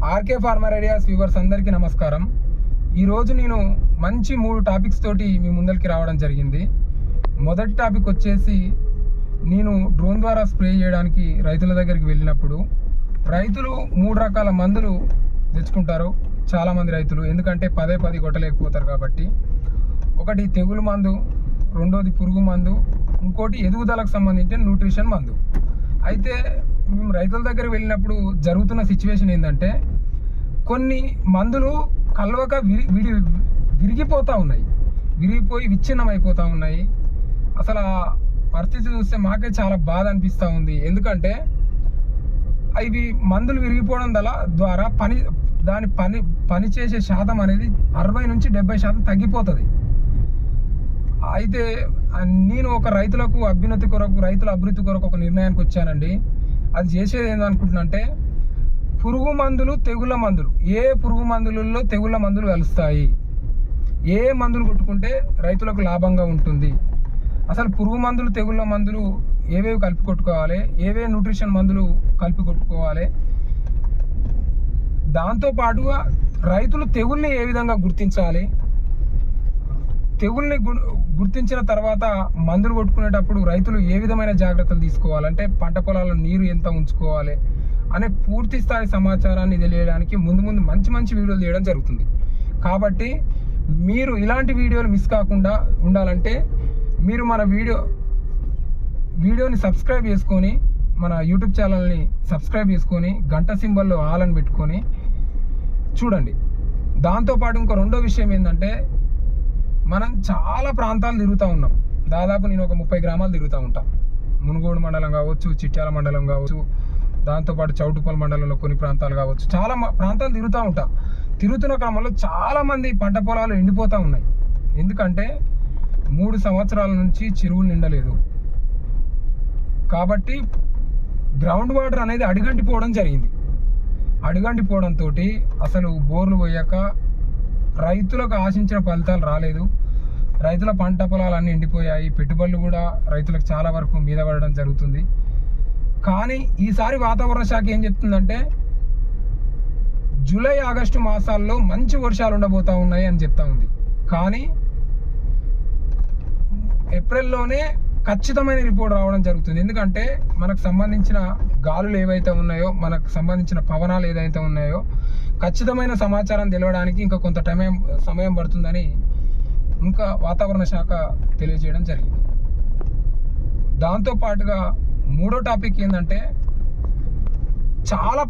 RK farmer ideas viewers అందరికీ నమస్కారం. ఈరోజు నేను మంచి 3 టాపిక్స్ తోటి మీ ముందరికి రావడం జరిగింది. మొదటి టాపిక్ వచ్చేసి, నేను డ్రోన్ ద్వారా స్ప్రే చేయడానికి రైతుల దగ్గరికి వెళ్ళినప్పుడు రైతులు 3 రకాల మందులు తెచ్చుకుంటారు. చాలామంది రైతులు ఎందుకంటే పదే కొట్టలేకపోతారు కాబట్టి. ఒకటి తెగులు మందు, రెండోది పురుగు మందు, ఇంకోటి ఎదుగుదలకు సంబంధించిన న్యూట్రిషన్ మందు. అయితే మేము రైతుల దగ్గరికి వెళ్ళినప్పుడు జరుగుతున్న సిచ్యువేషన్ ఏంటంటే, కొన్ని మందులు కలవక విరిగిపోతూ ఉన్నాయి, విరిగిపోయి విచ్ఛిన్నం అయిపోతూ ఉన్నాయి. అసలు ఆ పరిస్థితి చూస్తే మాకే చాలా బాధ అనిపిస్తూ ఉంది. ఎందుకంటే ఇవి మందులు విరిగిపోవడం ద్వారా పనిచేసే శాతం అనేది 60 నుంచి 70% తగ్గిపోతుంది. అయితే నేను ఒక రైతుల అభివృద్ధి కొరకు ఒక నిర్ణయానికి వచ్చానండి. అది చేసేది ఏందనుకుంటున్నానంటే, పురుగు మందులు, తెగుళ్ళ మందులు, ఏ పురుగు మందులలో తెగుళ్ళ మందులు కలుస్తాయి, ఏ మందులు కొట్టుకుంటే రైతులకు లాభంగా ఉంటుంది, అసలు పురుగు మందులు, తెగుళ్ళ మందులు ఏవేవి కలిపి కొట్టుకోవాలి, ఏవే న్యూట్రిషన్ మందులు కలిపి కొట్టుకోవాలి, దాంతోపాటుగా రైతులు తెగుల్ని ఏ విధంగా గుర్తించాలి, తెగుల్ని గుర్తించిన తర్వాత మందులు కొట్టుకునేటప్పుడు రైతులు ఏ విధమైన జాగ్రత్తలు తీసుకోవాలంటే, పంట పొలాల్లో నీరు ఎంత ఉంచుకోవాలి అనే పూర్తి స్థాయి సమాచారాన్ని తెలియడానికి ముందు మంచి వీడియోలు చేయడం జరుగుతుంది. కాబట్టి మీరు ఇలాంటి వీడియోలు మిస్ కాకుండా ఉండాలంటే మీరు మన వీడియోని సబ్స్క్రైబ్ చేసుకొని, మన యూట్యూబ్ ఛానల్ని సబ్స్క్రైబ్ చేసుకొని, గంట సింబల్లో ఆల్ అని పెట్టుకొని చూడండి. దాంతోపాటు ఇంకో రెండో విషయం ఏంటంటే, మనం చాలా ప్రాంతాలు తిరుగుతూ ఉన్నాం. దాదాపు నేను ఒక 30 గ్రామాలు తిరుగుతూ ఉంటాను. మునుగోడు మండలం కావచ్చు, చిట్యాల మండలం కావచ్చు, దాంతోపాటు చౌటుపల్లి మండలంలో కొన్ని ప్రాంతాలు కావచ్చు, చాలా ప్రాంతాలు తిరుగుతూ ఉంటా. తిరుగుతున్న క్రమంలో చాలామంది పంట పొలాలు ఎండిపోతూ ఉన్నాయి. ఎందుకంటే 3 సంవత్సరాల నుంచి చెరువులు నిండలేదు కాబట్టి గ్రౌండ్ వాటర్ అనేది అడుగంటిపోవడం జరిగింది. అడుగంటిపోవడంతో అసలు బోర్లు పోయాక రైతులకు ఆశించిన ఫలితాలు రాలేదు. రైతుల పంట పొలాలన్నీ ఎండిపోయాయి. పెట్టుబడులు కూడా రైతులకు చాలా వరకు మీద పడడం జరుగుతుంది. కానీ ఈసారి వాతావరణ శాఖ ఏం చెప్తుందంటే, జూలై ఆగస్టు మాసాల్లో మంచి వర్షాలు ఉండబోతా ఉన్నాయి అని చెప్తా ఉంది. కానీ ఏప్రిల్లోనే ఖచ్చితమైన రిపోర్ట్ రావడం జరుగుతుంది. ఎందుకంటే మనకు సంబంధించిన గాలులు ఏవైతే ఉన్నాయో, మనకు సంబంధించిన పవనాలు ఏదైతే ఉన్నాయో, ఖచ్చితమైన సమాచారం తెలియడానికి ఇంకా కొంత సమయం పడుతుందని ఇంకా వాతావరణ శాఖ తెలియజేయడం జరిగింది. దాంతోపాటుగా 3వ టాపిక్ ఏంటంటే, చాలా